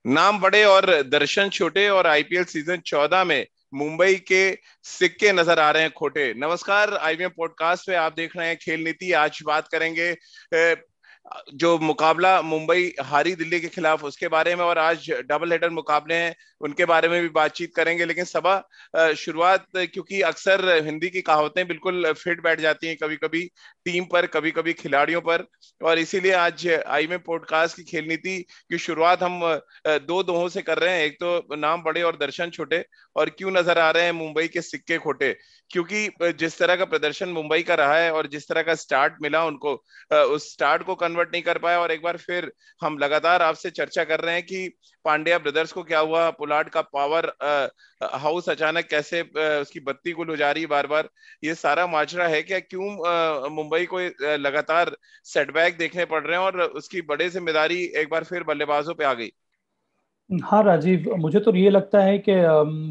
नाम बड़े और दर्शन छोटे, और आईपीएल सीजन 14 में मुंबई के सिक्के नजर आ रहे हैं खोटे। नमस्कार, आईवीएम पॉडकास्ट पे आप देख रहे हैं खेल नीति। आज बात करेंगे जो मुकाबला मुंबई हारी दिल्ली के खिलाफ उसके बारे में, और आज डबल हेडर मुकाबले हैं उनके बारे में भी बातचीत करेंगे। लेकिन सबा शुरुआत, क्योंकि अक्सर हिंदी की कहावतें बिल्कुल फिट बैठ जाती हैं, कभी कभी टीम पर, कभी कभी खिलाड़ियों पर, और इसीलिए आज आईवीएम पॉडकास्ट की खेल नीति की शुरुआत हम दो दोहों से कर रहे हैं। एक तो नाम बड़े और दर्शन छोटे, और क्यों नजर आ रहे हैं मुंबई के सिक्के खोटे। क्योंकि जिस तरह का प्रदर्शन मुंबई का रहा है और जिस तरह का स्टार्ट मिला उनको, उस स्टार्ट को कन्वर्ट नहीं कर पाया। और एक बार फिर हम लगातार आपसे चर्चा कर रहे हैं कि पांड्या ब्रदर्स को क्या हुआ, पोलार्ड का पावर हाउस अचानक कैसे उसकी बत्ती गुल हो जा रही है बार बार। ये सारा माजरा है क्या, क्यों मुंबई को लगातार सेटबैक देखने पड़ रहे हैं, और उसकी बड़े जिम्मेदारी एक बार फिर बल्लेबाजों पे आ गई। हाँ राजीव, मुझे तो ये लगता है कि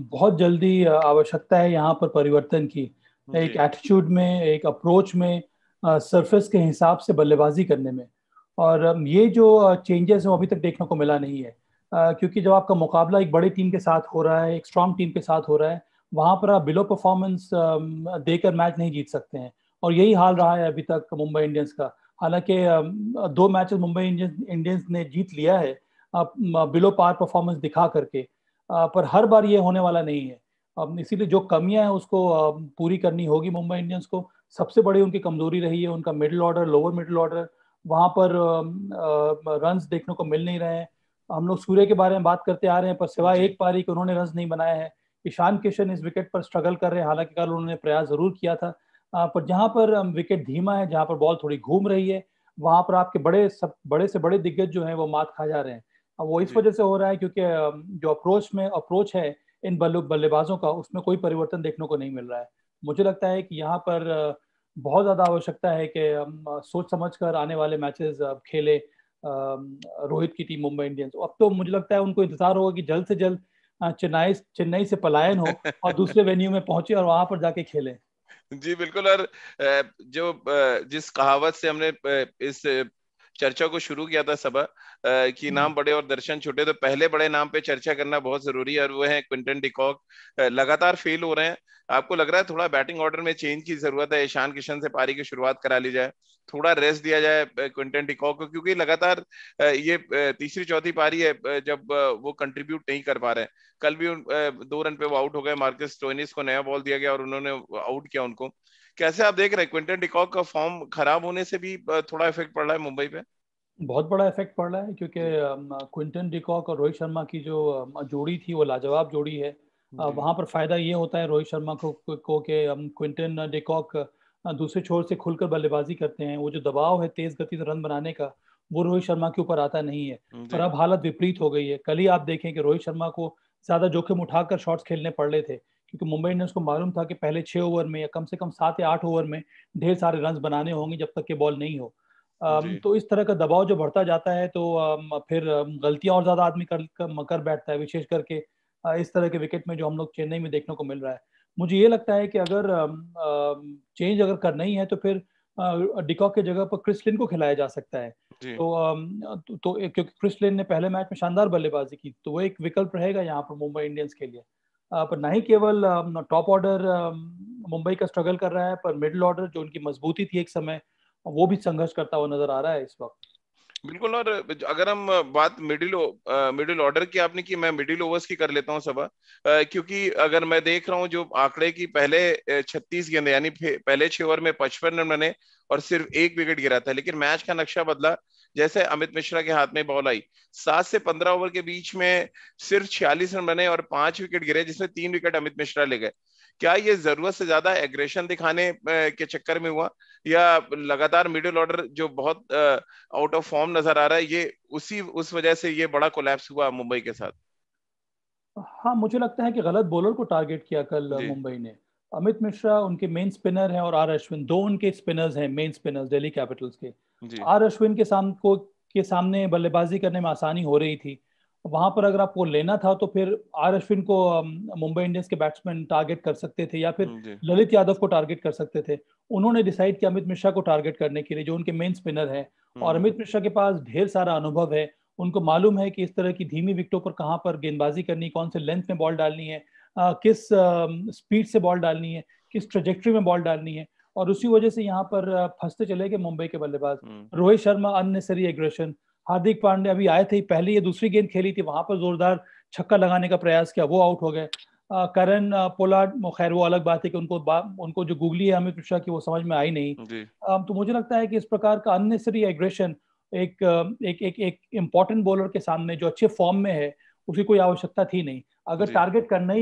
बहुत जल्दी आवश्यकता है यहाँ पर परिवर्तन की। एक जी। एटीट्यूड में, एक अप्रोच में, सरफेस के हिसाब से बल्लेबाजी करने में। और ये जो चेंजेस है वो अभी तक देखने को मिला नहीं है। क्योंकि जब आपका मुकाबला एक बड़ी टीम के साथ हो रहा है, एक स्ट्रांग टीम के साथ हो रहा है, वहाँ पर आप बिलो परफॉर्मेंस देकर मैच नहीं जीत सकते हैं। और यही हाल रहा है अभी तक मुंबई इंडियंस का। हालांकि दो मैचेस मुंबई इंडियंस ने जीत लिया है बिलो पार परफॉर्मेंस दिखा करके। पर हर बार ये होने वाला नहीं है। इसीलिए जो कमियां हैं उसको पूरी करनी होगी मुंबई इंडियंस को। सबसे बड़ी उनकी कमजोरी रही है उनका middle order, lower middle order. वहां पर रन्स देखने को मिल नहीं रहे हैं। हम लोग सूर्य के बारे में बात करते आ रहे हैं, पर सिवाय जी। एक पारी के उन्होंने रन्स नहीं बनाए हैं। ईशान किशन इस विकेट पर स्ट्रगल कर रहे हैं, हालांकि कल उन्होंने प्रयास जरूर किया था। पर जहां पर विकेट धीमा है, जहां पर बॉल थोड़ी घूम रही है, वहां पर आपके बड़े से बड़े दिग्गज जो हैं वो मात खा जा रहे हैं। अब वो इस जी। वजह से हो रहा है क्योंकि जो अप्रोच है इन बल्लेबाजों का, उसमें कोई परिवर्तन देखने को नहीं मिल रहा है। मुझे लगता है कि यहाँ पर बहुत ज्यादा आवश्यकता है कि सोच समझ कर आने वाले मैचेस खेले रोहित की टीम मुंबई इंडियंस। अब तो मुझे लगता है उनको इंतजार होगा कि जल्द से जल्द चेन्नई चेन्नई से पलायन हो और दूसरे वेन्यू में पहुंचे और वहां पर जाके खेलें। जी बिल्कुल। और जिस कहावत से हमने इस चर्चा को शुरू किया था सबा, कि नाम बड़े और दर्शन छोटे, तो पहले बड़े नाम पे चर्चा करना बहुत जरूरी है, और वो है क्विंटन डिकॉक। लगातार फेल हो रहे हैं। आपको लग रहा है थोड़ा बैटिंग ऑर्डर में चेंज की जरूरत है, ईशान किशन से पारी की शुरुआत करा ली जाए, थोड़ा रेस्ट दिया जाए क्विंटन डिकॉक को, क्योंकि लगातार ये तीसरी चौथी पारी है जब वो कंट्रीब्यूट नहीं कर पा रहे हैं। कल भी 2 रन पे वो आउट हो गए, मार्कस स्टोइनिस को नया बॉल दिया गया और उन्होंने आउट किया उनको। कैसे आप देख रहे हैं, क्विंटन डिकॉक का फॉर्म खराब होने से भी थोड़ा इफेक्ट पड़ रहा है मुंबई पे? बहुत बड़ा इफेक्ट पड़ रहा है क्योंकि जी। क्विंटन डिकॉक और रोहित शर्मा की जो जोड़ी थी वो लाजवाब जोड़ी है। जी। वहां पर फायदा ये होता है रोहित शर्मा को कि क्विंटन डिकॉक दूसरे छोर से खुलकर बल्लेबाजी करते हैं। वो जो दबाव है तेज गति से रन बनाने का, वो रोहित शर्मा के ऊपर आता नहीं है। पर जी। अब हालत विपरीत हो गई है। कल ही आप देखें कि रोहित शर्मा को ज्यादा जोखिम उठाकर शॉट्स खेलने पड़ रहे थे, क्योंकि मुंबई इंडियंस को मालूम था कि पहले 6 ओवर में या कम से कम 7 या 8 ओवर में ढेर सारे रन बनाने होंगे जब तक कि बॉल नहीं हो। जी। तो इस तरह का दबाव जो बढ़ता जाता है तो फिर गलतियां और ज्यादा आदमी कर बैठता है, विशेष करके इस तरह के विकेट में जो हम लोग चेन्नई में देखने को मिल रहा है। मुझे ये लगता है कि अगर चेंज अगर करना ही है तो फिर डिकॉक की जगह पर क्रिस लिन को खिलाया जा सकता है। जी। क्योंकि क्रिस लिन ने पहले मैच में शानदार बल्लेबाजी की, तो वो एक विकल्प रहेगा यहाँ पर मुंबई इंडियंस के लिए। पर ना ही केवल टॉप ऑर्डर मुंबई का स्ट्रगल कर रहा है, पर मिडिल ऑर्डर जो उनकी मजबूती थी एक समय, वो भी संघर्ष करता हुआ नजर आ रहा है इस वक्त। बिल्कुल। और अगर हम बात मिडिल ऑर्डर की आपने की, मैं मिडिल ओवर्स की कर लेता हूँ सबा। क्योंकि अगर मैं देख रहा हूँ जो आंकड़े की, पहले 36 गेंद यानी पहले 6 ओवर में 55 रन बने और सिर्फ एक विकेट गिरा था, लेकिन मैच का नक्शा बदला जैसे अमित मिश्रा के हाथ में बॉल आई। 7 से 15 ओवर के बीच में सिर्फ 46 रन बने और 5 विकेट गिरे, जिसमें 3 विकेट अमित मिश्रा ले गए। क्या ये जरूरत से ज्यादा एग्रेशन दिखाने के चक्कर में हुआ, या लगातार मिडिल ऑर्डर जो बहुत आउट ऑफ फॉर्म नजर आ रहा है, ये उस वजह से ये बड़ा कोलैप्स हुआ मुंबई के साथ? हाँ, मुझे लगता है कि गलत बॉलर को टारगेट किया कल जी। मुंबई ने। अमित मिश्रा उनके मेन स्पिनर हैं और आर अश्विन दो उनके स्पिनर्स हैं, मेन स्पिनर्स दिल्ली कैपिटल्स के। जी। आर अश्विन के सामने बल्लेबाजी करने में आसानी हो रही थी। वहां पर अगर आपको लेना था तो फिर आर अश्विन को मुंबई इंडियंस के बैट्समैन टारगेट कर सकते थे, या फिर जी। ललित यादव को टारगेट कर सकते थे। उन्होंने डिसाइड किया अमित मिश्रा को टारगेट करने के लिए, जो उनके मेन स्पिनर हैं। और हम्म। अमित मिश्रा के पास ढेर सारा अनुभव है। उनको मालूम है कि इस तरह की धीमी विकेटों पर कहाँ पर गेंदबाजी करनी, कौन से लेंथ में बॉल डालनी है, किस स्पीड से बॉल डालनी है, किस ट्रेजेक्ट्री में बॉल डालनी है। और उसी वजह से यहाँ पर फंसते चले गए मुंबई के बल्लेबाज। रोहित शर्मा अननेसेसरी एग्रेशन, हार्दिक पांड्या अभी आए थे, पहले ये दूसरी गेंद खेली थी, वहां पर जोरदार छक्का लगाने का प्रयास किया, वो आउट हो गए। करण पोलार्ड, खैर वो अलग बात है कि उनको जो गूगली है अमित मिश्रा की वो समझ में आई नहीं। तो मुझे लगता है कि इस प्रकार का अननेसेसरी एग्रेशन एक इम्पोर्टेंट बॉलर के सामने जो अच्छे फॉर्म में है उसकी कोई आवश्यकता थी नहीं। अगर टारगेट करना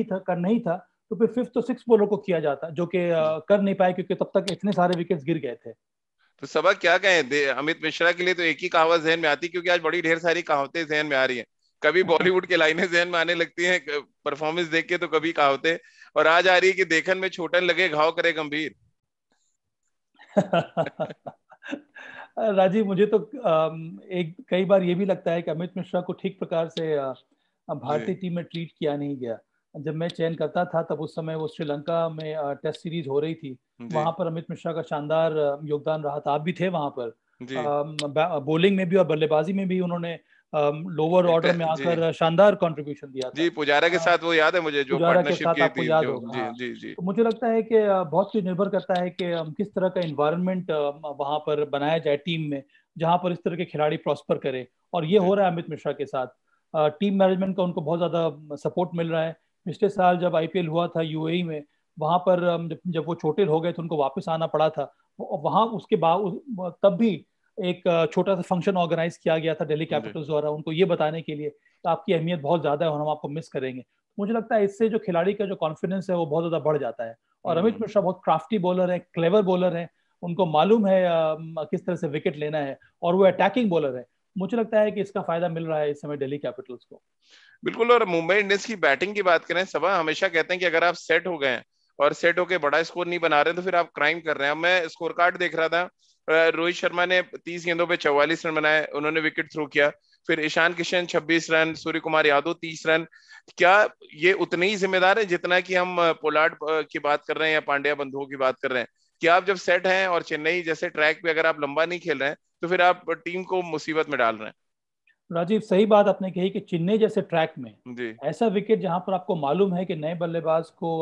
ही था तो फिर फिफ्थ और सिक्स बॉलर को किया जाता, जो कि कर नहीं पाए क्योंकि तब तक इतने सारे विकेट्स गिर गए थे। तो सबक क्या कहें अमित मिश्रा के लिए? तो एक ही कहावत जहन में आती, क्योंकि आज बड़ी ढेर सारी कहावतें जहन में आ रही हैं। कभी बॉलीवुड की लाइनें जहन में आने लगती हैं परफॉर्मेंस देख के, तो कभी कहावतें, और आज आ रही है कि देखन में छोटन लगे घाव करे गंभीर। राजीव, मुझे तो एक कई बार ये भी लगता है कि अमित मिश्रा को ठीक प्रकार से भारतीय टीम में ट्रीट किया नहीं गया। जब मैं चयन करता था तब उस समय वो श्रीलंका में टेस्ट सीरीज हो रही थी, वहां पर अमित मिश्रा का शानदार योगदान रहा था। आप भी थे वहां पर, बॉलिंग में भी और बल्लेबाजी में भी उन्होंने लोअर ऑर्डर में आकर शानदार कंट्रीब्यूशन दिया था। जी, पुजारा के साथ वो याद है मुझे, जो पुजारा के पार्टनरशिप साथ की आपको थी याद जो। होगा। जी हाँ। जी जी। तो मुझे लगता है कि बहुत कुछ निर्भर करता है कि किस तरह का इन्वायरमेंट वहां पर बनाया जाए टीम में, जहां पर इस तरह के खिलाड़ी प्रॉस्पर करे। और ये हो रहा है अमित मिश्रा के साथ। टीम मैनेजमेंट का उनको बहुत ज्यादा सपोर्ट मिल रहा है। पिछले साल जब आईपीएल हुआ था यूएई में, वहां पर जब वो चोटिल हो गए तो उनको वापस आना पड़ा था। वहां उसके बाद तब भी एक छोटा सा फंक्शन ऑर्गेनाइज किया गया था दिल्ली कैपिटल्स द्वारा, उनको ये बताने के लिए कि आपकी अहमियत बहुत ज्यादा है और हम आपको मिस करेंगे। मुझे लगता है इससे जो खिलाड़ी का जो कॉन्फिडेंस है वो बहुत ज्यादा बढ़ जाता है। और अमित मिश्रा बहुत क्राफ्टी बॉलर है, क्लेवर बॉलर है, उनको मालूम है किस तरह से विकेट लेना है, और वो अटैकिंग बॉलर है। मुझे लगता है कि इसका फायदा मिल रहा है इस समय दिल्ली कैपिटल्स को। बिल्कुल। और मुंबई इंडियंस की बैटिंग की बात करें, सबा हमेशा कहते हैं कि अगर आप सेट हो गए हैं और सेट होके बड़ा स्कोर नहीं बना रहे तो फिर आप क्राइम कर रहे हैं। अब मैं स्कोर कार्ड देख रहा था, रोहित शर्मा ने 30 गेंदों पे 44 रन बनाए, उन्होंने विकेट थ्रो किया। फिर ईशान किशन 26 रन, सूर्य कुमार यादव 30 रन। क्या ये उतने ही जिम्मेदार है जितना कि हम पोलार्ड की बात कर रहे हैं या पांड्या बंधुओं की बात कर रहे हैं? कि आप जब सेट हैं और चेन्नई जैसे ट्रैक पे अगर आप लंबा नहीं खेल रहे हैं तो फिर आप टीम को मुसीबत में डाल रहे हैं? राजीव, सही बात आपने कही कि चेन्नई जैसे ट्रैक में जी ऐसा विकेट जहां पर आपको मालूम है कि नए बल्लेबाज को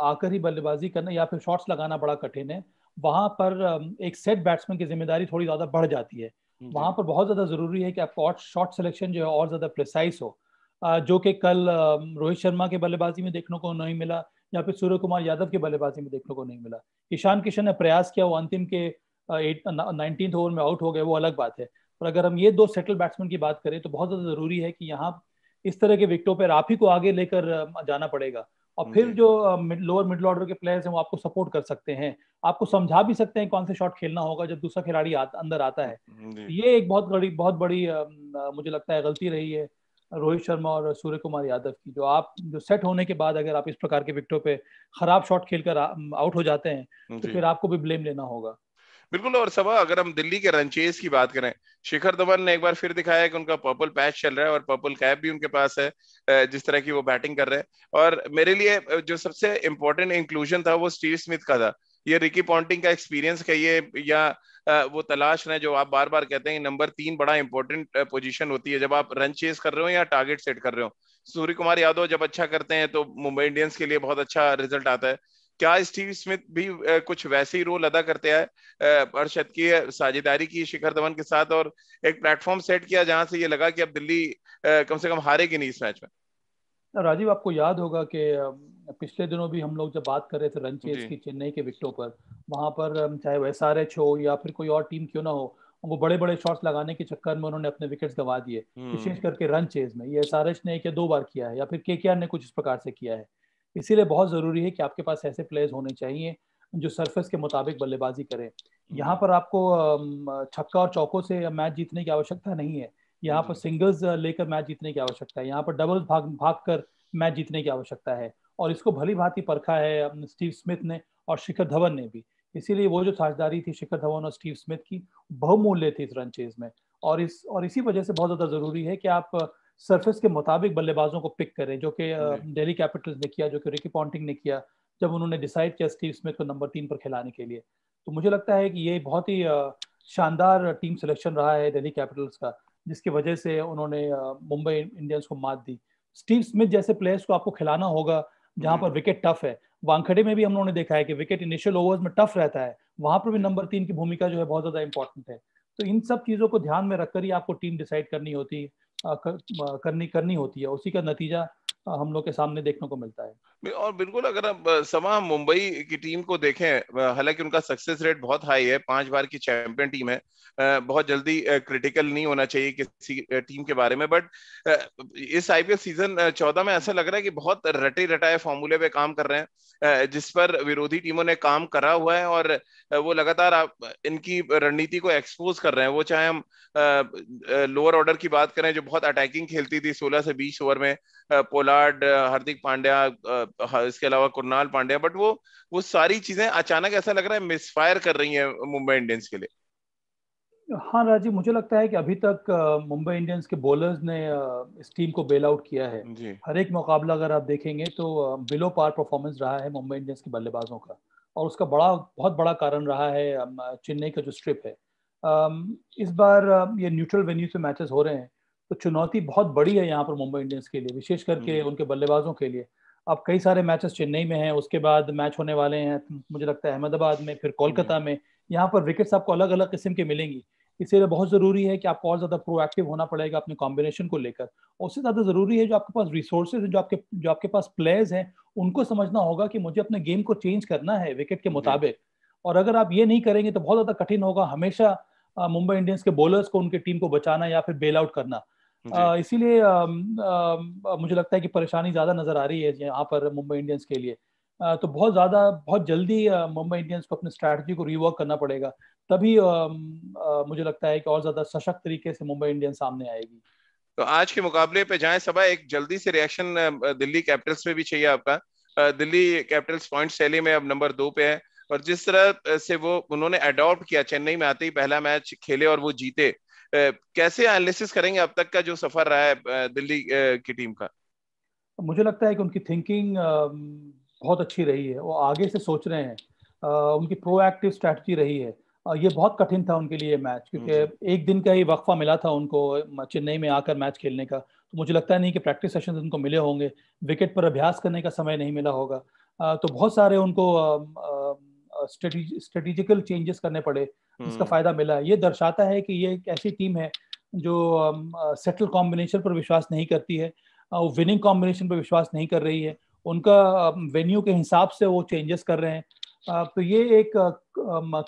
आकर ही बल्लेबाजी करना या फिर शॉट्स लगाना बड़ा कठिन है, वहां पर एक सेट बैट्समैन की जिम्मेदारी थोड़ी ज्यादा बढ़ जाती है। वहां जी पर बहुत ज्यादा जरूरी है कि आपका शॉट सिलेक्शन जो है और ज्यादा प्रिसाइज हो, जो कि कल रोहित शर्मा के बल्लेबाजी में देखने को नहीं मिला, या फिर सूर्य कुमार यादव के बल्लेबाजी में देखने को नहीं मिला। ईशान किशन ने प्रयास किया, वो अंतिम के 19th ओवर में आउट हो गए, वो अलग बात है। पर अगर हम ये दो सेटल बैट्समैन की बात करें तो बहुत ज्यादा जरूरी है कि यहाँ इस तरह के विकेटों पर आप ही को आगे लेकर जाना पड़ेगा। और फिर जी जो लोअर मिडिल ऑर्डर के प्लेयर्स हैं वो आपको सपोर्ट कर सकते हैं, आपको समझा भी सकते हैं कौन से शॉट खेलना होगा जब दूसरा खिलाड़ी अंदर आता है। जी। ये एक बहुत बड़ी मुझे लगता है गलती रही है रोहित शर्मा और सूर्य कुमार यादव की। जो सेट होने के बाद अगर आप इस प्रकार के विकेटों पे खराब शॉट खेलकर आउट हो जाते हैं तो जी फिर आपको भी ब्लेम लेना होगा। बिल्कुल। और सबा अगर हम दिल्ली के रनचेज की बात करें, शिखर धवन ने एक बार फिर दिखाया है कि उनका पर्पल पैच चल रहा है और पर्पल कैप भी उनके पास है, जिस तरह की वो बैटिंग कर रहे हैं। और मेरे लिए जो सबसे इंपॉर्टेंट इंक्लूजन था वो स्टीव स्मिथ का था। ये रिकी पॉन्टिंग का एक्सपीरियंस कहिए या वो तलाश रहे जो आप बार बार कहते हैं, नंबर 3 बड़ा इंपॉर्टेंट पोजीशन होती है जब आप रन चेज कर रहे हो या टारगेट सेट कर रहे हो। सूर्य कुमार यादव जब अच्छा करते हैं तो मुंबई इंडियंस के लिए बहुत अच्छा रिजल्ट आता है। क्या स्टीव स्मिथ भी कुछ वैसे ही रोल अदा करते हैं, अर्शद की साझेदारी की शिखर धवन के साथ, और एक प्लेटफॉर्म सेट किया जहां से ये लगा कि अब दिल्ली कम से कम हारेगी नहीं इस मैच में? राजीव, आपको याद होगा कि पिछले दिनों भी हम लोग जब बात कर रहे थे रन चेज जी की चेन्नई के विकेटों पर, वहां पर चाहे वो एसआरएच हो या फिर कोई और टीम क्यों ना हो, वो बड़े बड़े शॉट्स लगाने के चक्कर में उन्होंने अपने विकेट्स गंवा दिए। विशेष करके रन चेज में ये एसआरएच ने एक या दो बार किया है, या फिर केकेआर ने कुछ इस प्रकार से किया है। इसीलिए बहुत जरूरी है कि आपके पास ऐसे प्लेयर्स होने चाहिए जो सरफेस के मुताबिक बल्लेबाजी करें। यहाँ जी पर आपको छक्का और चौकों से मैच जीतने की आवश्यकता नहीं है, यहाँ पर जी सिंगल्स लेकर मैच जीतने की आवश्यकता है, यहाँ पर डबल्स भाग कर मैच जीतने की आवश्यकता है। और इसको भली भांति परखा है स्टीव स्मिथ ने और शिखर धवन ने भी। इसीलिए वो जो साझेदारी थी शिखर धवन और स्टीव स्मिथ की, बहुमूल्य थी इस रन चेज में। और इसी वजह से बहुत ज्यादा जरूरी है कि आप सरफेस के मुताबिक बल्लेबाजों को पिक करें, जो कि जी दिल्ली कैपिटल्स ने किया, जो कि रिकी पॉन्टिंग ने किया जब उन्होंने डिसाइड किया स्टीव स्मिथ को नंबर 3 पर खिलाने के लिए। तो मुझे लगता है कि ये बहुत ही शानदार टीम सिलेक्शन रहा है दिल्ली कैपिटल्स का, जिसकी वजह से उन्होंने मुंबई इंडियंस को मात दी। स्टीव स्मिथ जैसे प्लेयर्स को आपको खिलाना होगा जहां पर विकेट टफ है। वानखेड़े में भी हम लोगों ने देखा है कि विकेट इनिशियल ओवर्स में टफ रहता है, वहां पर भी नंबर 3 की भूमिका जो है बहुत ज्यादा इंपॉर्टेंट है। तो इन सब चीजों को ध्यान में रखकर ही आपको टीम डिसाइड करनी होती है, करनी होती है। उसी का नतीजा हम लोग के सामने देखने को मिलता है। और बिल्कुल, अगर अब समा मुंबई की टीम को देखें, हालांकि उनका सक्सेस रेट बहुत हाई है, 5 बार की चैंपियन टीम है, बहुत जल्दी क्रिटिकल नहीं होना चाहिए किसी टीम के बारे में, बट इस आईपीएल सीजन 14 में ऐसा लग रहा है कि बहुत रटे रटाए फॉर्मूले पे काम कर रहे हैं, जिस पर विरोधी टीमों ने काम करा हुआ है, और वो लगातार इनकी रणनीति को एक्सपोज कर रहे हैं। वो चाहे हम लोअर ऑर्डर की बात करें जो बहुत अटैकिंग खेलती थी 16 से 20 ओवर में, पोलार्ड, हार्दिक पांड्या, इसके अलावा कुणाल पांड्या, बट वो सारी चीजें अचानक ऐसा लग रहा है मिसफायर कर रही हैं मुंबई इंडियंस के लिए। हाँ राजीव, मुझे लगता है कि अभी तक मुंबई इंडियंस के बॉलर्स ने इस टीम को बेल आउट किया है। जी। हर एक मुकाबला अगर आप देखेंगे तो बिलो पार परफॉर्मेंस रहा है मुंबई इंडियंस के बल्लेबाजों का, और उसका बहुत बड़ा कारण रहा है चेन्नई का जो स्ट्रिप है। इस बार ये न्यूट्रल वेन्यू से मैचेस हो रहे हैं, तो चुनौती बहुत बड़ी है यहाँ पर मुंबई इंडियंस के लिए, विशेष करके जी। उनके बल्लेबाजों के लिए। अब कई सारे मैचेस चेन्नई में हैं, उसके बाद मैच होने वाले हैं मुझे लगता है अहमदाबाद में, फिर जी। कोलकाता में। यहाँ पर विकेट्स आपको अलग अलग किस्म के मिलेंगी, इसीलिए बहुत जरूरी है कि आपको और ज्यादा प्रोएक्टिव होना पड़ेगा अपने कॉम्बिनेशन को लेकर। और उससे ज्यादा जरूरी है जो आपके पास रिसोर्सेज हैं, जो आपके पास प्लेयर्स हैं, उनको समझना होगा कि मुझे अपने गेम को चेंज करना है विकेट के जी। मुताबिक। और अगर आप ये नहीं करेंगे तो बहुत ज्यादा कठिन होगा हमेशा मुंबई इंडियंस के बॉलर्स को उनकी टीम को बचाना या फिर बेल आउट करना। जी। इसीलिए मुझे लगता है कि परेशानी ज्यादा नजर आ रही है यहाँ पर मुंबई इंडियंस के लिए। तो बहुत जल्दी मुंबई इंडियंस को अपनी स्ट्रैटेजी को रिवर्क करना पड़ेगा, तभी मुझे लगता है कि और ज्यादा सशक्त तरीके से मुंबई इंडियंस सामने आएगी। तो आज के मुकाबले पे जाएं सबा, एक जल्दी से रिएक्शन दिल्ली कैपिटल्स पे भी चाहिए आपका। दिल्ली कैपिटल्स पॉइंट शैली में अब नंबर 2 पे है, और जिस तरह से वो उन्होंने अडॉप्ट किया, चेन्नई में आते ही पहला मैच खेले और वो जीते, कैसे एनालिसिस करेंगे अब तक का जो सफर रहा है दिल्ली की टीम का? मुझे लगता है कि उनकी थिंकिंग बहुत अच्छी रही है, वो आगे से सोच रहे हैं। उनकी प्रोएक्टिव स्ट्रैटेजी रही है। ये बहुत कठिन था उनके लिए मैच, जी। क्योंकि एक दिन का ही वक्फा मिला था उनको चेन्नई में आकर मैच खेलने का। तो मुझे लगता नहीं कि प्रैक्टिस सेशंस उनको मिले होंगे, विकेट पर अभ्यास करने का समय नहीं मिला होगा। तो बहुत सारे उनको स्ट्रेटेजिकल चेंजेस करने पड़े, जिसका हम्म। फायदा मिला। ये दर्शाता है कि ये एक ऐसी टीम है जो सेटल कॉम्बिनेशन पर विश्वास नहीं करती है, विनिंग कॉम्बिनेशन पर विश्वास नहीं कर रही है। उनका वेन्यू के हिसाब से वो चेंजेस कर रहे हैं। तो ये एक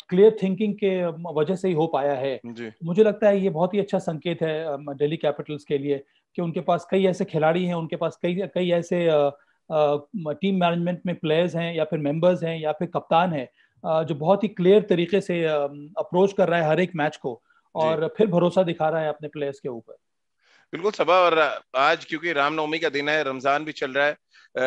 क्लियर थिंकिंग के वजह से ही हो पाया है। जी। मुझे लगता है ये बहुत ही अच्छा संकेत है दिल्ली कैपिटल्स के लिए, कि उनके पास कई ऐसे खिलाड़ी हैं, उनके पास कई कई ऐसे टीम मैनेजमेंट में प्लेयर्स हैं या फिर मेंबर्स हैं या फिर कप्तान हैं, जो बहुत ही क्लियर तरीके से अप्रोच कर रहा है हर एक मैच को, जी। और फिर भरोसा दिखा रहा है अपने प्लेयर्स के ऊपर। बिल्कुल सबा, और आज क्योंकि रामनवमी का दिन है, रमजान भी चल रहा है,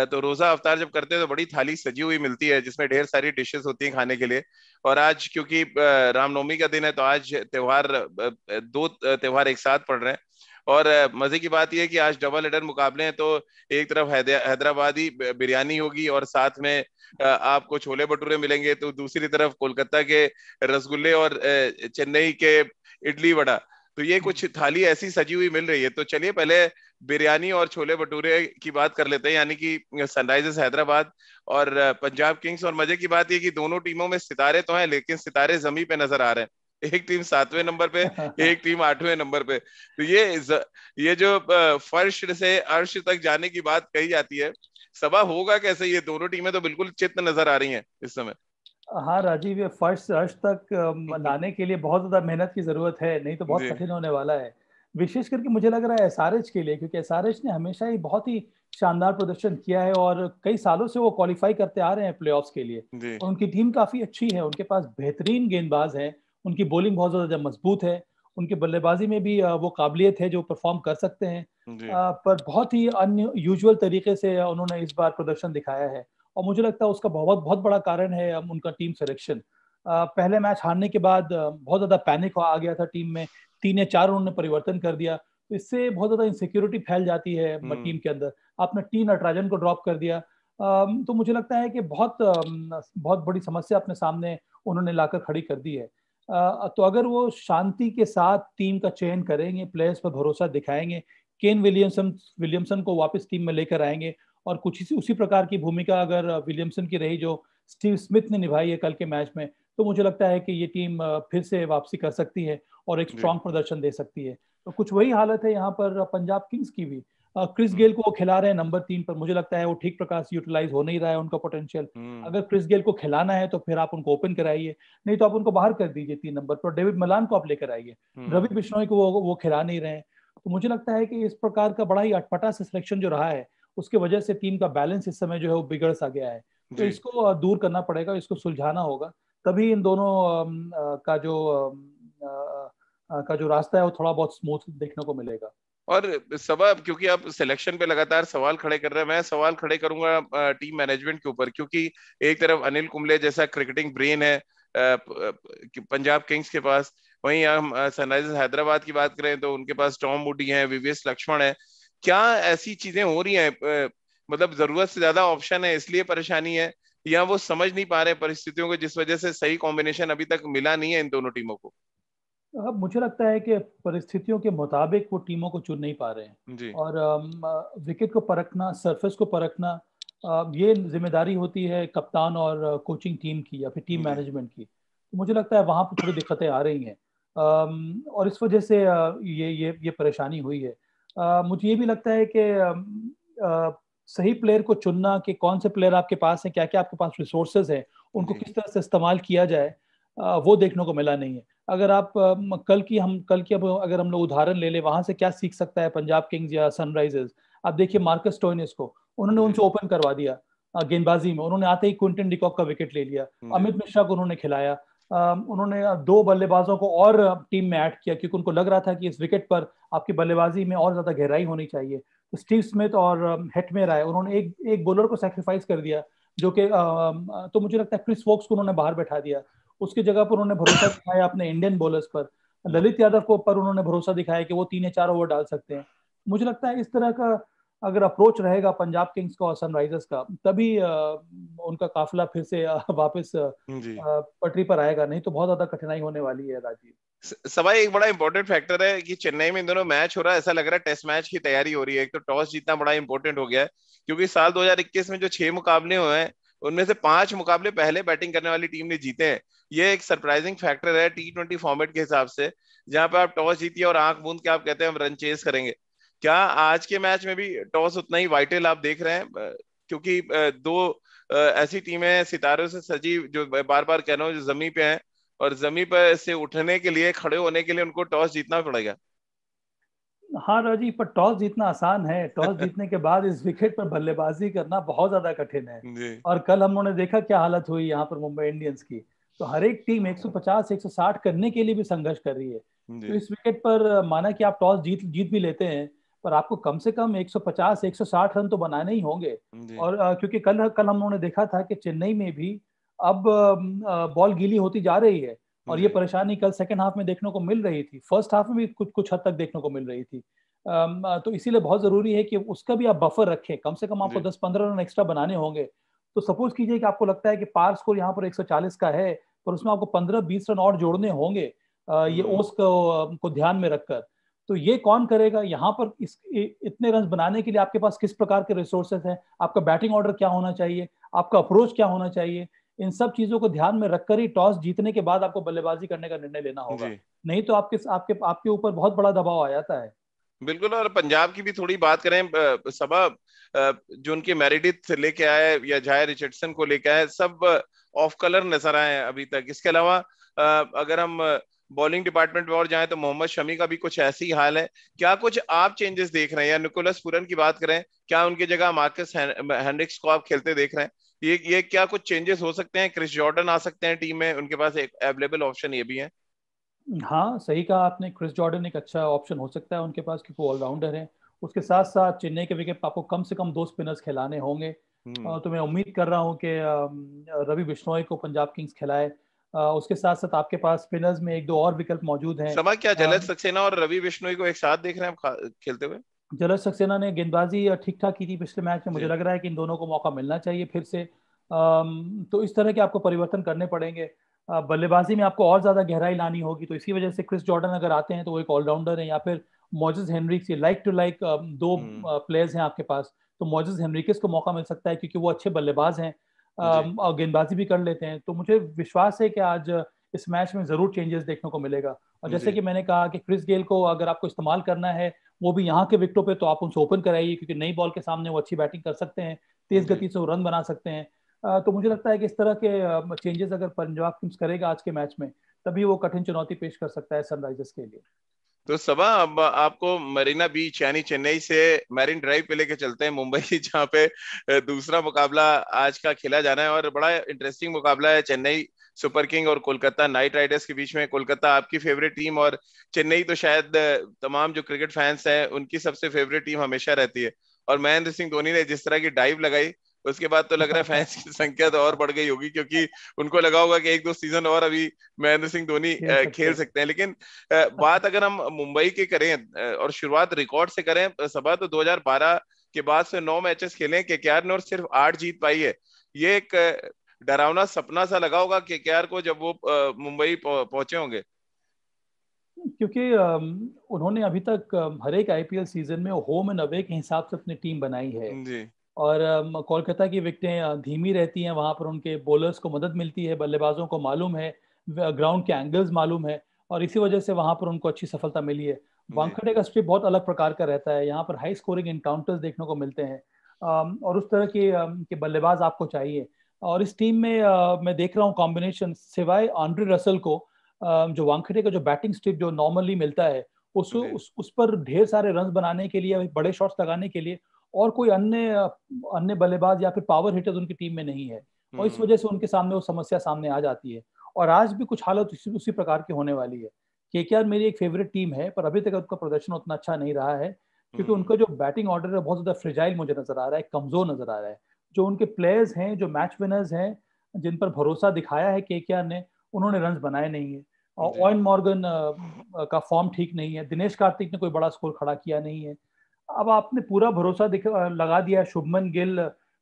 तो रोजा अफ्तार जब करते हैं तो बड़ी थाली सजी हुई मिलती है जिसमें ढेर सारी डिशेस होती हैं खाने के लिए। और आज क्योंकि रामनवमी का दिन है तो आज त्योहार, दो त्योहार एक साथ पड़ रहे हैं। और मजे की बात यह है कि आज डबल हेडर मुकाबले हैं, तो एक तरफ हैदराबादी बिरयानी होगी और साथ में आपको छोले भटूरे मिलेंगे, तो दूसरी तरफ कोलकाता के रसगुल्ले और चेन्नई के इडली वड़ा। तो ये कुछ थाली ऐसी सजी हुई मिल रही है। तो चलिए पहले बिरयानी और छोले भटूरे की बात कर लेते हैं, यानी कि सनराइजर्स हैदराबाद और पंजाब किंग्स। और मजे की बात ये कि दोनों टीमों में सितारे तो हैं, लेकिन सितारे जमीन पे नजर आ रहे हैं। एक टीम 7वें नंबर पे, एक टीम 8वें नंबर पे। तो ये जो फर्श से अर्श तक जाने की बात कही जाती है, सबा होगा कैसे? ये दोनों टीमें तो बिल्कुल चित्त नजर आ रही हैं इस समय। हाँ राजीव, ये फर्स्ट अर्श तक लाने के लिए बहुत ज्यादा मेहनत की जरूरत है, नहीं तो बहुत जी। कठिन होने वाला है। विशेष करके मुझे लग रहा है एसआरएच के लिए, क्योंकि एसआरएच ने हमेशा ही बहुत ही शानदार प्रदर्शन किया है, और कई सालों से वो क्वालिफाई करते आ रहे हैं प्लेऑफ्स के लिए। जी। और उनकी टीम काफी अच्छी है, उनके पास बेहतरीन गेंदबाज हैं, उनकी बॉलिंग बहुत ज्यादा मजबूत है, उनकी बल्लेबाजी में भी वो काबिलियत है जो परफॉर्म कर सकते हैं। जी। पर बहुत ही अनयूजुअल तरीके से उन्होंने इस बार प्रदर्शन दिखाया है, और मुझे लगता है उसका बहुत बहुत बड़ा कारण है उनका टीम सिलेक्शन। पहले मैच हारने के बाद बहुत ज्यादा पैनिक आ गया था टीम में, 3 या 4 उन्होंने परिवर्तन कर दिया, तो इससे बहुत ज्यादा इनसिक्योरिटी फैल जाती है हम्म। टीम के अंदर। आपने टी नटराजन को ड्रॉप कर दिया, तो मुझे लगता है कि बहुत बहुत बड़ी समस्या अपने सामने उन्होंने लाकर खड़ी कर दी है। तो अगर वो शांति के साथ टीम का चयन करेंगे, प्लेयर्स पर भरोसा दिखाएंगे, केन विलियमसन को वापस टीम में लेकर आएंगे और कुछ उसी प्रकार की भूमिका अगर विलियमसन की रही जो स्टीव स्मिथ ने निभाई है कल के मैच में, तो मुझे लगता है कि ये टीम फिर से वापसी कर सकती है और एक जी। स्ट्रांग प्रदर्शन दे सकती है। तो कुछ वही हालत है यहाँ पर पंजाब किंग्स की भी। क्रिस हम्म। गेल को वो खिला रहे हैं नंबर 3 पर, मुझे लगता है वो ठीक प्रकार से यूटिलाइज हो नहीं रहा है उनका पोटेंशियल। हम्म। अगर क्रिस गेल को खिलाना है तो फिर आप उनको ओपन कराइए, नहीं तो आप उनको बाहर कर दीजिए 3 नंबर पर, डेविड मलान को आप लेकर आइए। रवि बिश्नोई को वो खिला नहीं रहे हैं। तो मुझे लगता है कि इस प्रकार का बड़ा ही अटपटा सा सिलेक्शन जो रहा है, उसके वजह से टीम का बैलेंस इस समय जो है वो बिगड़ सा गया है। तो जी। इसको दूर करना पड़ेगा, इसको सुलझाना होगा, तभी इन दोनों का जो रास्ता है वो थोड़ा बहुत स्मूथ देखने को मिलेगा। और सबब क्योंकि आप सिलेक्शन पे लगातार सवाल खड़े कर रहे हैं, मैं सवाल खड़े करूंगा टीम मैनेजमेंट के ऊपर, क्योंकि एक तरफ अनिल कुंबले जैसा क्रिकेटिंग ब्रेन है पंजाब किंग्स के पास, वहीं हम सनराइजर्स हैदराबाद की बात करें तो उनके पास टॉम मूडी है, वीवीएस लक्ष्मण है। क्या ऐसी चीजें हो रही हैं, मतलब जरूरत से ज्यादा ऑप्शन है इसलिए परेशानी है, या वो समझ नहीं पा रहे परिस्थितियों को जिस वजह से सही कॉम्बिनेशन अभी तक मिला नहीं है इन दोनों टीमों को? अब मुझे लगता है कि परिस्थितियों के मुताबिक वो टीमों को चुन नहीं पा रहे हैं। जी। और विकेट को परखना, सरफेस को परखना, ये जिम्मेदारी होती है कप्तान और कोचिंग टीम की या फिर टीम जी। मैनेजमेंट की। तो मुझे लगता है वहाँ पर थोड़ी दिक्कतें आ रही हैं। और इस वजह से ये परेशानी हुई है। मुझे ये भी लगता है कि सही प्लेयर को चुनना, कि कौन से प्लेयर आपके पास है, क्या क्या आपके पास रिसोर्सेज है, उनको जी। किस तरह से इस्तेमाल किया जाए, वो देखने को मिला नहीं है। अगर आप कल की अब अगर हम लोग उदाहरण ले ले, वहां से क्या सीख सकता है पंजाब किंग्स या सनराइजर्स। आप देखिए मार्कस स्टोइनिस को उन्होंने जी। उनसे ओपन करवा दिया गेंदबाजी में, उन्होंने आते ही क्विंटन डिकॉक का विकेट ले लिया। जी। अमित मिश्रा को उन्होंने खिलाया। उन्होंने 2 बल्लेबाजों को और टीम में ऐड किया, क्योंकि उनको लग रहा था कि इस विकेट पर आपकी बल्लेबाजी में और ज्यादा गहराई होनी चाहिए। तो स्टीव स्मिथ और हेटमेयर आए, उन्होंने एक एक बॉलर को सेक्रीफाइस कर दिया, जो कि तो मुझे लगता है क्रिस वोक्स को उन्होंने बाहर बैठा दिया। उसकी जगह पर उन्होंने भरोसा दिखाया अपने इंडियन बॉलर्स पर, ललित यादव को पर उन्होंने भरोसा दिखाया कि वो 3 या 4 ओवर डाल सकते हैं। मुझे लगता है इस तरह का अगर अप्रोच रहेगा पंजाब किंग्स का और सनराइजर्स का, तभी उनका काफिला फिर से वापस जी। पटरी पर आएगा, नहीं तो बहुत ज्यादा कठिनाई होने वाली है राजीव। सवाई एक बड़ा इंपॉर्टेंट फैक्टर है कि चेन्नई में इन दोनों मैच हो रहा है, ऐसा लग रहा है टेस्ट मैच की तैयारी हो रही है। एक तो टॉस जीतना बड़ा इंपॉर्टेंट हो गया है, क्योंकि साल 2021 में जो 6 मुकाबले हुए हैं उनमें से 5 मुकाबले पहले बैटिंग करने वाली टीम ने जीते हैं। ये एक सरप्राइजिंग फैक्टर है T20 फॉर्मेट के हिसाब से, जहां पे आप टॉस जीतिए और आंख मूंद के आप कहते हैं हम रन चेस करेंगे। क्या आज के मैच में भी टॉस उतना ही वाइटल आप देख रहे हैं? क्योंकि दो ऐसी टीमें हैं सितारों से सजी, जो बार बार कह रहा हूँ, जो जमीन पे हैं, और जमीन पर से उठने के लिए, खड़े होने के लिए उनको टॉस जीतना पड़ेगा। हाँ राजीव, पर टॉस जीतना आसान है, टॉस जीतने के बाद इस विकेट पर बल्लेबाजी करना बहुत ज्यादा कठिन है। जी। और कल हम लोगों ने देखा क्या हालत हुई यहाँ पर मुंबई इंडियंस की। तो हर एक टीम 150 160 करने के लिए भी संघर्ष कर रही है। तो जी। इस विकेट पर माना कि आप टॉस जीत जीत भी लेते हैं, पर आपको कम से कम 150 160 रन तो बनाने ही होंगे। जी। और क्योंकि कल कल हम लोगों ने देखा था कि चेन्नई में भी अब बॉल गीली होती जा रही है। और ये जी। परेशानी कल सेकंड हाफ में देखने को मिल रही थी, फर्स्ट हाफ में भी कुछ कुछ हद तक देखने को मिल रही थी। तो इसीलिए बहुत जरूरी है कि उसका भी आप बफर रखें, कम से कम आपको जी। 10-15 रन एक्स्ट्रा बनाने होंगे। तो सपोज कीजिए कि आपको लगता है कि पार स्कोर यहाँ पर 140 का है, पर उसमें आपको 15-20 रन और जोड़ने होंगे, ये हम्म। ओस को ध्यान में रखकर। तो ये कौन करेगा यहाँ पर? इतने रन बनाने के लिए आपके पास किस प्रकार के रिसोर्सेज हैं, आपका बैटिंग ऑर्डर क्या होना चाहिए, आपका अप्रोच क्या होना चाहिए, इन सब चीजों को ध्यान में रखकर ही टॉस जीतने के बाद आपको बल्लेबाजी करने का निर्णय लेना होगा। जी। नहीं तो आपके आपके आपके ऊपर बहुत बड़ा दबाव आ जाता है। बिल्कुल। और पंजाब की भी थोड़ी बात करें, सबब जो उनके मेरिडिथ लेके आए या जाय रिचर्डसन को लेके आए, सब ऑफ कलर नजर आए हैं अभी तक। इसके अलावा अगर हम बॉलिंग डिपार्टमेंट में और जाएं तो मोहम्मद शमी का भी कुछ ऐसी ही हाल है। क्या कुछ आप चेंजेस देख रहे हैं? या निकोलस पूरन की बात करें, क्या उनकी जगह मार्कस हेनरिक्स को आप खेलते देख रहे हैं? ये क्या कुछ चेंजेस हो सकते हैं? क्रिस जॉर्डन आ सकते हैं टीम में, उनके पास एक अवेलेबल ऑप्शन ये भी है। हाँ सही कहा आपने, क्रिस जॉर्डन एक अच्छा ऑप्शन हो सकता है उनके पास, क्योंकि ऑलराउंडर है। उसके साथ साथ चेन्नई के विकेट पर आपको कम से कम 2 स्पिनर्स खिलाने होंगे। हम्म। तो मैं उम्मीद कर रहा हूँ कि रवि बिश्नोई को पंजाब किंग्स खिलाए। उसके साथ साथ आपके पास स्पिनर्स में 1-2 और विकल्प मौजूद हैं। समा, क्या जलज सक्सेना और रवि बिश्नोई को एक साथ देख रहे हैं आप खेलते हुए? जलज सक्सेना ने गेंदबाजी ठीक ठाक की थी पिछले मैच में, मुझे जी। लग रहा है कि इन दोनों को मौका मिलना चाहिए फिर से। तो इस तरह के आपको परिवर्तन करने पड़ेंगे। बल्लेबाजी में आपको और ज्यादा गहराई लानी होगी, तो इसी वजह से क्रिस जॉर्डन अगर आते हैं तो वो एक ऑलराउंडर है, या फिर मोजेस हेनरिक्स, ये लाइक टू लाइक दो प्लेयर्स हैं आपके पास। तो मोजेस हेनरिक्स को मौका मिल सकता है क्योंकि वो अच्छे बल्लेबाज हैं जी और गेंदबाजी भी कर लेते हैं। तो मुझे विश्वास है कि आज इस मैच में जरूर चेंजेस देखने को मिलेगा। और जैसे जी कि मैंने कहा कि क्रिस गेल को अगर आपको इस्तेमाल करना है वो भी यहाँ के विकेटों पे, तो आप उनसे ओपन कराइए, क्योंकि नई बॉल के सामने वो अच्छी बैटिंग कर सकते हैं, तेज जी। गति से वो रन बना सकते हैं। तो मुझे लगता है कि इस तरह के चेंजेस अगर पंजाब किंग्स करेगा आज के मैच में, तभी वो कठिन चुनौती पेश कर सकता है सनराइजर्स के लिए। तो सबा, अब आपको मरीना बीच यानी चेन्नई से मैरिन ड्राइव पे लेके चलते हैं मुंबई, जहाँ पे दूसरा मुकाबला आज का खेला जाना है और बड़ा इंटरेस्टिंग मुकाबला है। चेन्नई सुपर किंग और कोलकाता नाइट राइडर्स के बीच में। कोलकाता आपकी फेवरेट टीम, और चेन्नई तो शायद तमाम जो क्रिकेट फैंस हैं उनकी सबसे फेवरेट टीम हमेशा रहती है। और महेंद्र सिंह धोनी ने जिस तरह की डाइव लगाई, उसके बाद तो लग रहा है फैंस की संख्या तो और बढ़ गई होगी, क्योंकि उनको लगा होगा कि एक दो सीजन और अभी महेंद्र सिंह धोनी खेल सकते खेल हैं। सकते हैं। लेकिन बात अगर हम मुंबई की करें और शुरुआत रिकॉर्ड से करें, सबा तो 2012 के बाद से 9 मैचेस खेले केकेआर ने और सिर्फ 8 जीत पाई है। ये एक डरावना सपना सा लगा होगा केकेआर को जब वो मुंबई पहुंचे होंगे। क्योंकि उन्होंने अभी तक हर एक आईपीएल सीजन में होम एंड अवे के हिसाब से अपनी टीम बनाई है। जी और कोलकाता की विकेटें धीमी रहती हैं, वहां पर उनके बॉलर्स को मदद मिलती है, बल्लेबाजों को मालूम है, ग्राउंड के एंगल्स मालूम है, और इसी वजह से वहां पर उनको अच्छी सफलता मिली है। जी वानखेड़े का स्ट्रिप बहुत अलग प्रकार का रहता है, यहाँ पर हाई स्कोरिंग एनकाउंटर्स देखने को मिलते हैं, और उस तरह के बल्लेबाज आपको चाहिए। और इस टीम में मैं देख रहा हूँ कॉम्बिनेशन, सिवाय आंड्रे रसल को, जो वानखेड़े का जो बैटिंग स्ट्रिप जो नॉर्मली मिलता है, जी उस पर ढेर सारे रन बनाने के लिए, बड़े शॉट्स लगाने के लिए और कोई अन्य अन्य बल्लेबाज या फिर पावर हिटर्स उनकी टीम में नहीं है। और इस हम्म वजह से उनके सामने वो समस्या सामने आ जाती है। और आज भी कुछ हालत उसी प्रकार की होने वाली है। केकेआर मेरी एक फेवरेट टीम है, पर अभी तक उनका प्रदर्शन उतना अच्छा नहीं रहा है, क्योंकि हम्म उनका जो बैटिंग ऑर्डर है बहुत ज्यादा फ्रेजाइल मुझे नजर आ रहा है, कमजोर नजर आ रहा है। जो उनके प्लेयर्स हैं, जो मैच विनर्स हैं, जिन पर भरोसा दिखाया है केकेआर ने, उन्होंने रन बनाए नहीं है। और जी ओवन मॉर्गन का फॉर्म ठीक नहीं है, दिनेश कार्तिक ने कोई बड़ा स्कोर खड़ा किया नहीं है। अब आपने पूरा भरोसा लगा दिया है शुभमन गिल,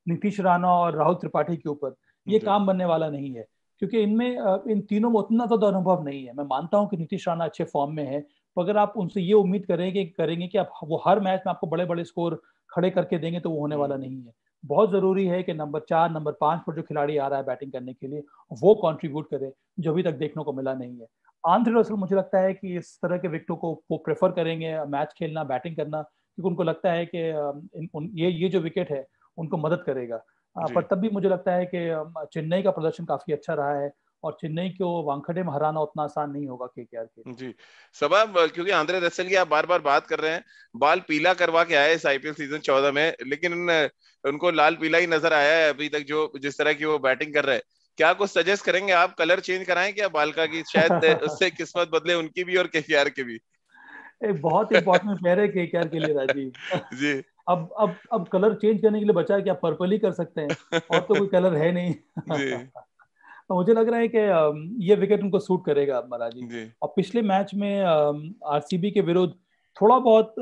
नीतीश राणा और राहुल त्रिपाठी के ऊपर। ये जी काम बनने वाला नहीं है, क्योंकि इनमें इन तीनों में उतना तो अनुभव नहीं है। मैं मानता हूं कि नीतीश राणा अच्छे फॉर्म में है, तो अगर आप उनसे ये उम्मीद करेंगे कि आप वो हर मैच में आपको बड़े बड़े स्कोर खड़े करके देंगे, तो वो होने वाला हम्म नहीं है। बहुत जरूरी है कि नंबर 4 नंबर 5 पर जो खिलाड़ी आ रहा है बैटिंग करने के लिए, वो कंट्रीब्यूट करे, जो अभी तक देखने को मिला नहीं है। आंध्र रसल मुझे लगता है कि इस तरह के विकेटों को वो प्रेफर करेंगे, मैच खेलना, बैटिंग करना, क्योंकि उनको लगता है कि ये जो विकेट है उनको मदद करेगा। पर जी तब भी मुझे लगता है कि चेन्नई का प्रदर्शन काफी अच्छा रहा है, और चेन्नई को वानखेड़े में हराना उतना आसान नहीं होगा केकेआर के लिए। जी सबब, क्योंकि आंद्रे रसेल की आप बार बार बात कर रहे हैं, बाल पीला करवा के आए इस आईपीएल सीजन 14 में, लेकिन उनको लाल पीला ही नजर आया है अभी तक, जो जिस तरह की वो बैटिंग कर रहे हैं। क्या कुछ सजेस्ट करेंगे आप, कलर चेंज कराएं क्या बाल का, कि शायद उससे किस्मत बदले उनकी भी और केकेआर की भी। एक बहुत इंपॉर्टेंट प्लेयर है केकेआर के लिए राजीव। जी अब कलर चेंज करने के लिए बचा है कि आप पर्पल ही कर सकते हैं, और तो कोई कलर है नहीं। जी तो मुझे लग रहा है कि ये विकेट उनको सूट करेगा महाराजी। जी और पिछले मैच में आरसीबी के विरुद्ध थोड़ा बहुत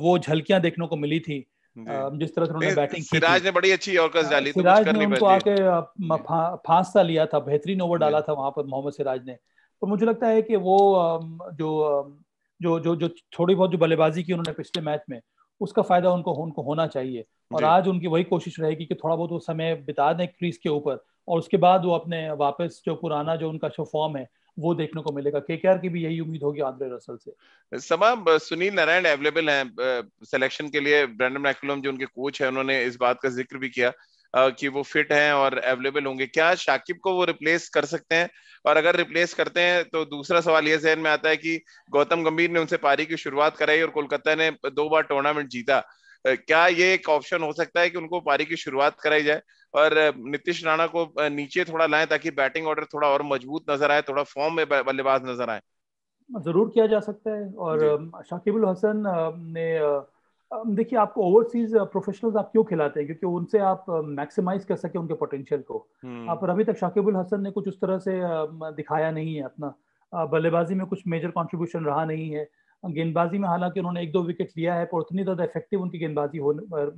वो झलकियां देखने को मिली थी, जी। जिस तरह से उन्होंने नहीं, बैटिंग की थी। सिराज ने बड़ी अच्छी यॉर्कर्स डाली, तो कुछ सिराज कर ने नहीं पाए। उनको जी आके जी फांस सा लिया था, बेहतरीन ओवर जी डाला था वहां पर मोहम्मद सिराज ने। तो मुझे लगता है कि वो जो थोड़ी बहुत जो बल्लेबाजी की उन्होंने पिछले मैच में, उसका फायदा उनको उनको होना चाहिए। और जी आज उनकी वही कोशिश रहेगी कि थोड़ा बहुत वो समय बिता दें क्रीज के ऊपर, और उसके बाद वो अपने वापस जो पुराना जो उनका जो फॉर्म है वो देखने को मिलेगा। केकेआर की भी यही उम्मीद होगी आंद्रे रसल से। समाम, सुनील नारायण अवेलेबल हैं सिलेक्शन के लिए। ब्रेंडन मैकुलम जो उनके कोच है, उन्होंने इस बात का जिक्र भी किया कि वो फिट हैं और अवेलेबल होंगे। क्या शाकिब को वो रिप्लेस कर सकते हैं? और अगर रिप्लेस करते हैं तो दूसरा सवाल ये जहन में आता है कि गौतम गंभीर ने उनसे पारी की शुरुआत कराई और कोलकाता ने 2 बार टूर्नामेंट जीता। क्या ये एक ऑप्शन हो सकता है कि उनको पारी की शुरुआत कराई जाए और नीतीश राणा को नीचे थोड़ा लाएं, ताकि बैटिंग ऑर्डर थोड़ा और मजबूत नजर आए, थोड़ा फॉर्म में बल्लेबाज नजर आए? जरूर किया जा सकता है। और जी शाकिबुल हसन ने देखिए, आपको ओवरसीज प्रोफेशनल्स आप क्यों खिलाते हैं? क्योंकि उनसे आप मैक्सिमाइज कर सके उनके पोटेंशियल को। हम्म पर अभी तक शाकिबुल हसन ने कुछ उस तरह से दिखाया नहीं है अपना। बल्लेबाजी में कुछ मेजर कंट्रीब्यूशन रहा नहीं है। गेंदबाजी में हालांकि उन्होंने एक दो विकेट लिया है, पर उतनी ज़्यादा इफेक्टिव उनकी गेंदबाजी हो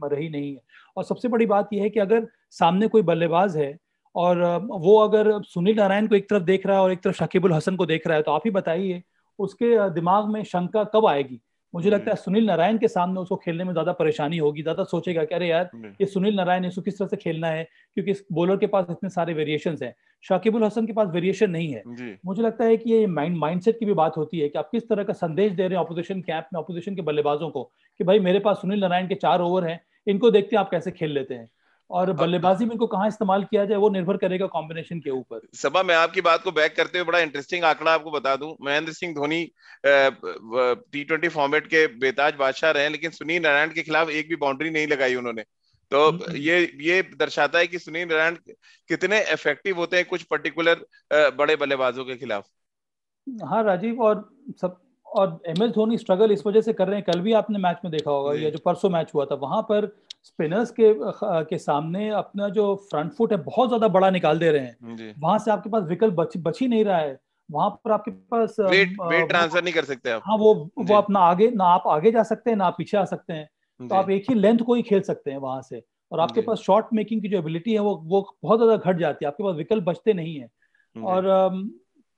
रही नहीं है। और सबसे बड़ी बात यह है कि अगर सामने कोई बल्लेबाज है और वो अगर सुनील नारायण को एक तरफ देख रहा है और एक तरफ शकीबुल हसन को देख रहा है, तो आप ही बताइए उसके दिमाग में शंका कब आएगी। मुझे लगता है सुनील नारायण के सामने उसको खेलने में ज्यादा परेशानी होगी, ज्यादा सोचेगा कि अरे यार ये सुनील नारायण है, इसको किस तरह से खेलना है, क्योंकि इस बॉलर के पास इतने सारे वेरिएशंस हैं। शाकिबुल हसन के पास वेरिएशन नहीं है। मुझे लगता है कि ये माइंडसेट की भी बात होती है कि आप किस तरह का संदेश दे रहे हैं ऑपोजिशन कैंप में, ऑपोजिशन के बल्लेबाजों को, कि भाई मेरे पास सुनील नारायण के 4 ओवर हैं, इनको देखते हैं आप कैसे खेल लेते हैं, और बल्लेबाजी में इनको कहाँ इस्तेमाल किया जाए वो निर्भर करेगा कॉम्बिनेशन के ऊपर। सबा, मैं आपकी बात को बैक करते हुए बड़ा इंटरेस्टिंग आंकड़ा आपको बता दूं। महेंद्र सिंह धोनी T20 फॉर्मेट के बेताज बादशाह रहे, लेकिन सुनील नारायण के खिलाफ एक भी बाउंड्री नहीं लगाई उन्होंने। तो ये दर्शाता है कि सुनील नारायण कितने इफेक्टिव होते हैं कुछ पर्टिकुलर बड़े बल्लेबाजों के खिलाफ। हाँ राजीव, और एम एस धोनी स्ट्रगल इस वजह से कर रहे हैं। कल भी आपने मैच में देखा होगा, या जो परसों मैच हुआ था, वहां पर स्पिनर्स के सामने अपना जो फ्रंट फुट है बहुत ज्यादा बड़ा निकाल दे रहे हैं। वहां से आपके पास विकल्प बच ही नहीं रहा है। वहां पर आपके पास वेट ट्रांसफर नहीं कर सकते आप। हाँ, वो अपना आगे ना, आप आगे जा सकते हैं ना आप पीछे आ सकते हैं। तो आप एक ही लेंथ को ही खेल सकते हैं वहां से, और आपके पास शॉट मेकिंग की जो एबिलिटी है वो बहुत ज्यादा घट जाती है, आपके पास विकल्प बचते नहीं है। और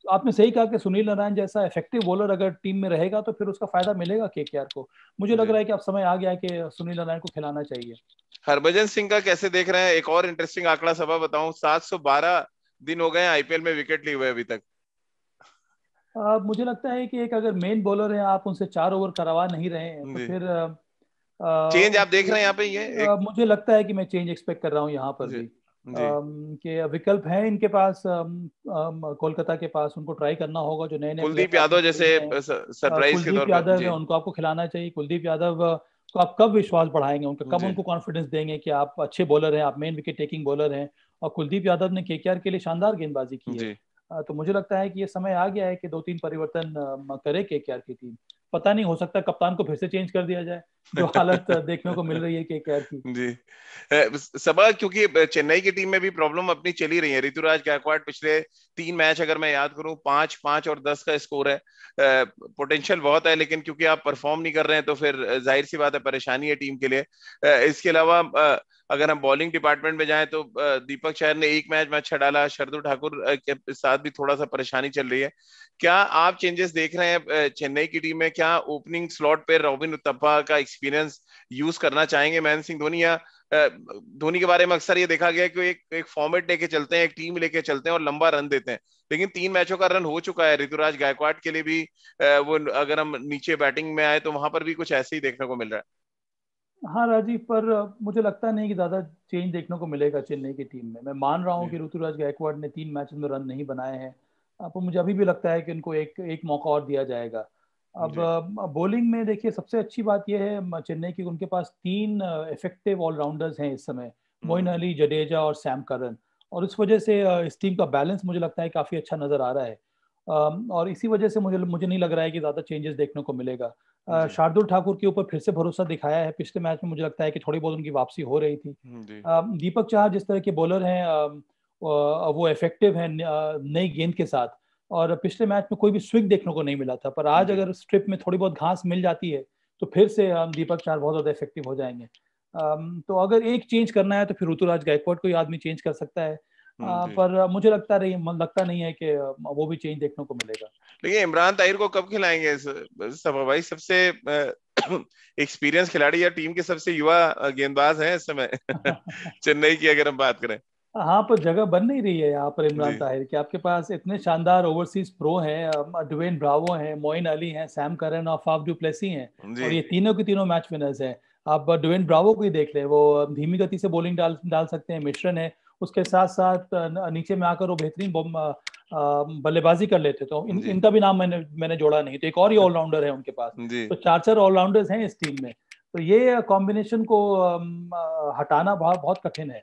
आपने सही कहा कि सुनील नारायण जैसा इफेक्टिव बॉलर अगर टीम में रहेगा तो फिर उसका फायदा मिलेगा केकेआर को। मुझे लग रहा है कि अब समय आ गया है कि सुनील नारायण को खिलाना चाहिए। हरभजन सिंह का कैसे देख रहे हैं? एक और इंटरेस्टिंग आंकड़ा सबा बताऊं, 712 दिन हो गए आईपीएल में विकेट लिए हुए अभी तक। मुझे लगता है कि एक अगर मेन बॉलर है, आप उनसे 4 ओवर करवा नहीं रहे हैं, तो फिर चेंज आप देख रहे हैं यहाँ पे? ये मुझे लगता है कि मैं चेंज एक्सपेक्ट कर रहा हूँ यहाँ पर भी। कि विकल्प है इनके पास, कोलकाता के पास, उनको ट्राई करना होगा जो नए नए कुलदीप यादव जैसे सरप्राइज के तौर कुलदीप पर। यादव है, उनको आपको खिलाना चाहिए। कुलदीप यादव को आप कब विश्वास बढ़ाएंगे उनका, कब उनको कॉन्फिडेंस देंगे कि आप अच्छे बॉलर हैं, आप मेन विकेट टेकिंग बॉलर हैं। और कुलदीप यादव ने केकेआर के लिए शानदार गेंदबाजी की है। तो मुझे लगता है कि ये समय आ गया है कि 2-3 परिवर्तन करे केकेआर की टीम। पता नहीं, हो सकता है कप्तान को फिर से चेंज कर दिया जाए, जो हालत देखने को मिल रही है केकेआर की। जी सबा, क्योंकि चेन्नई की टीम में भी प्रॉब्लम अपनी चली रही है। ऋतुराज गायकवाड़ पिछले 3 मैच अगर मैं याद करूं, 5-5 और 10 का स्कोर है। पोटेंशियल बहुत है, लेकिन क्योंकि आप परफॉर्म नहीं कर रहे हैं तो फिर जाहिर सी बात है परेशानी है टीम के लिए। इसके अलावा अगर हम बॉलिंग डिपार्टमेंट में जाएं तो दीपक चहर ने 1 मैच में अच्छा डाला। शार्दुल ठाकुर के साथ भी थोड़ा सा परेशानी चल रही है। क्या आप चेंजेस देख रहे हैं चेन्नई की टीम में? क्या ओपनिंग स्लॉट पे रॉबिन उथप्पा का एक्सपीरियंस यूज करना चाहेंगे महेंद्र सिंह धोनी? या धोनी के बारे में अक्सर ये देखा गया कि एक फॉर्मेट लेके चलते हैं, एक टीम लेके चलते हैं और लंबा रन देते हैं, लेकिन 3 मैचों का रन हो चुका है ऋतुराज गायकवाड़ के लिए भी। वो अगर हम नीचे बैटिंग में आए तो वहां पर भी कुछ ऐसे ही देखने को मिल रहा है। हाँ राजीव, पर मुझे लगता नहीं कि ज्यादा चेंज देखने को मिलेगा चेन्नई की टीम में। मैं मान रहा हूँ कि ऋतुराज गायकवाड़ ने 3 मैच में रन नहीं बनाए हैं, पर मुझे अभी भी लगता है कि उनको एक एक मौका और दिया जाएगा। अब बॉलिंग में देखिए, सबसे अच्छी बात यह है चेन्नई की, उनके पास 3 इफेक्टिव ऑलराउंडर्स हैं इस समय, मोइन अली, जडेजा और सैम करन। और इस वजह से इस टीम का बैलेंस मुझे लगता है काफी अच्छा नजर आ रहा है। और इसी वजह से मुझे मुझे नहीं लग रहा है कि ज्यादा चेंजेस देखने को मिलेगा। शार्दुल ठाकुर के ऊपर फिर से भरोसा दिखाया है। पिछले मैच में मुझे लगता है कि थोड़ी बहुत उनकी वापसी हो रही थी। दीपक चाहर जिस तरह के बॉलर हैं, वो इफेक्टिव हैं नई गेंद के साथ। और पिछले मैच में कोई भी स्विंग देखने को नहीं मिला था, पर आज अगर स्ट्रिप में थोड़ी बहुत घास मिल जाती है तो फिर से दीपक चाहर बहुत ज्यादा इफेक्टिव हो जाएंगे। तो अगर एक चेंज करना है तो फिर ऋतुराज गायकवाड़ को ही आदमी चेंज कर सकता है। पर मुझे लगता नहीं है कि वो भी चेंज देखने को मिलेगा। लेकिन इमरान ताहिर को कब खिलाएंगे सब भाई? सबसे एक्सपीरियंस खिलाड़ी या टीम के सबसे युवा गेंदबाज हैं इस समय चेन्नई की अगर हम बात करें। हाँ, पर जगह बन नहीं रही है यहाँ पर जी इमरान ताहिर की। आपके पास इतने शानदार ओवरसीज प्रो हैं, ड्वेन ब्रावो हैं, मोइन अली हैं, सैम करन और फाफ डुप्लेसी हैं, जी और ये तीनों के तीनों मैच विनर्स हैं। आप ड्वेन ब्रावो को ही देख ले, वो धीमी गति से बॉलिंग डाल डाल सकते हैं, मिश्रण है। उसके साथ साथ नीचे में आकर वो बेहतरीन बल्लेबाजी कर लेते। तो जी इनका भी नाम मैंने मैंने जोड़ा नहीं, तो एक और ही ऑलराउंडर है उनके पास। जी तो 4 ऑलराउंडर्स हैं इस टीम में। तो ये कॉम्बिनेशन को हटाना बहुत बहुत कठिन है।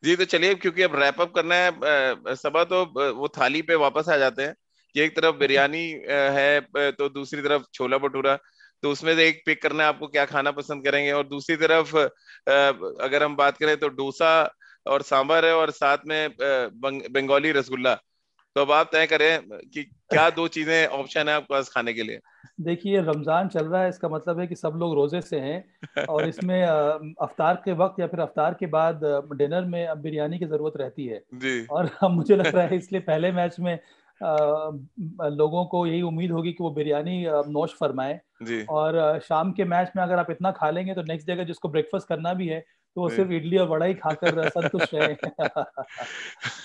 जी। तो चलिए, क्योंकि अब रैप अप करना है सबा, तो वो थाली पे वापस आ जाते हैं कि एक तरफ बिरयानी है, तो दूसरी तरफ छोला भटूरा। तो उसमें से एक पिक करना है आपको, क्या खाना पसंद करेंगे। और दूसरी तरफ अगर हम बात करें तो डोसा और सांभर है, और साथ में बंगाली रसगुल्ला। तो अब आप तय करें कि क्या 2 चीजें ऑप्शन है आपके पास खाने के लिए। देखिए रमजान चल रहा है, इसका मतलब है कि सब लोग रोजे से हैं। और इसमें अफ्तार के वक्त या फिर अफ्तार के बाद डिनर में अब बिरयानी की जरूरत रहती है। जी। और मुझे लग रहा है इसलिए पहले मैच में लोगों को यही उम्मीद होगी कि वो बिरयानी नौश फरमाए। जी। और शाम के मैच में अगर आप इतना खा लेंगे तो नेक्स्ट डे का जिसको ब्रेकफास्ट करना भी है तो वो जी। सिर्फ इडली और वड़ा ही खाकर संतुष्ट रहे।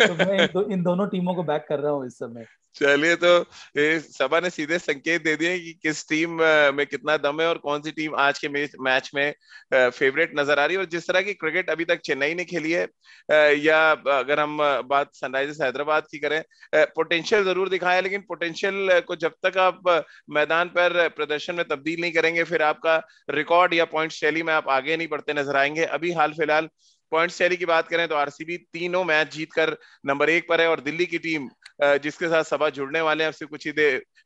तो मैं इन दोनों टीमों को बैक कर रहा हूँ इस समय। चलिए, तो ये सभा ने सीधे संकेत दे दिए कि किस टीम में कितना दम है और कौन सी टीम आज के मैच में फेवरेट नजर आ रही है। और जिस तरह की क्रिकेट अभी तक चेन्नई ने खेली है, या अगर हम बात सनराइजर्स हैदराबाद की करें, पोटेंशियल जरूर दिखाया है, लेकिन पोटेंशियल को जब तक आप मैदान पर प्रदर्शन में तब्दील नहीं करेंगे, फिर आपका रिकॉर्ड या पॉइंट शैली में आप आगे नहीं बढ़ते नजर आएंगे। अभी हाल फिलहाल पॉइंट शैली की बात करें तो आरसीबी तीनों मैच जीतकर नंबर 1 पर है, और दिल्ली की टीम जिसके साथ सभा जुड़ने वाले हैं अब से कुछ ही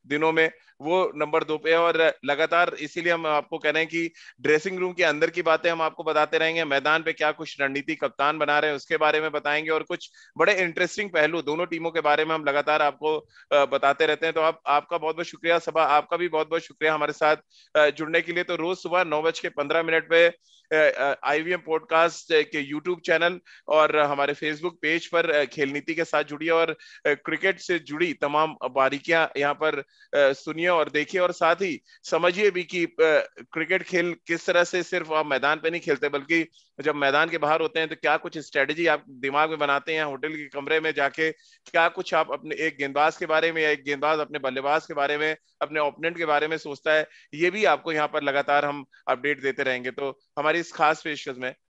दिनों में, वो नंबर 2 पे है। और लगातार इसीलिए हम आपको कह रहे हैं कि ड्रेसिंग रूम के अंदर की बातें हम आपको बताते रहेंगे, मैदान पे क्या कुछ रणनीति कप्तान बना रहे हैं उसके बारे में बताएंगे, और कुछ बड़े इंटरेस्टिंग पहलू दोनों टीमों के बारे में हम लगातार आपको बताते रहते हैं। तो आपका बहुत बहुत शुक्रिया सभा, आपका भी बहुत बहुत शुक्रिया हमारे साथ जुड़ने के लिए। तो रोज सुबह 9:15 पे आईवीएम पॉडकास्ट के यूट्यूब चैनल और हमारे फेसबुक पेज पर खेल नीति के साथ जुड़िए, और क्रिकेट से जुड़ी तमाम बारीकियां यहाँ पर सुनिए और देखिए, और साथ ही समझिए भी कि क्रिकेट खेल किस तरह से सिर्फ आप मैदान पे नहीं खेलते, बल्कि जब मैदान के बाहर होते हैं तो क्या कुछ स्ट्रेटेजी आप दिमाग में बनाते हैं, होटल के कमरे में जाके क्या कुछ आप अपने एक गेंदबाज के बारे में या एक गेंदबाज अपने बल्लेबाज के बारे में, अपने ओपोनेंट के बारे में सोचता है, ये भी आपको यहाँ पर लगातार हम अपडेट देते रहेंगे। तो हमारी इस खास पेशकश में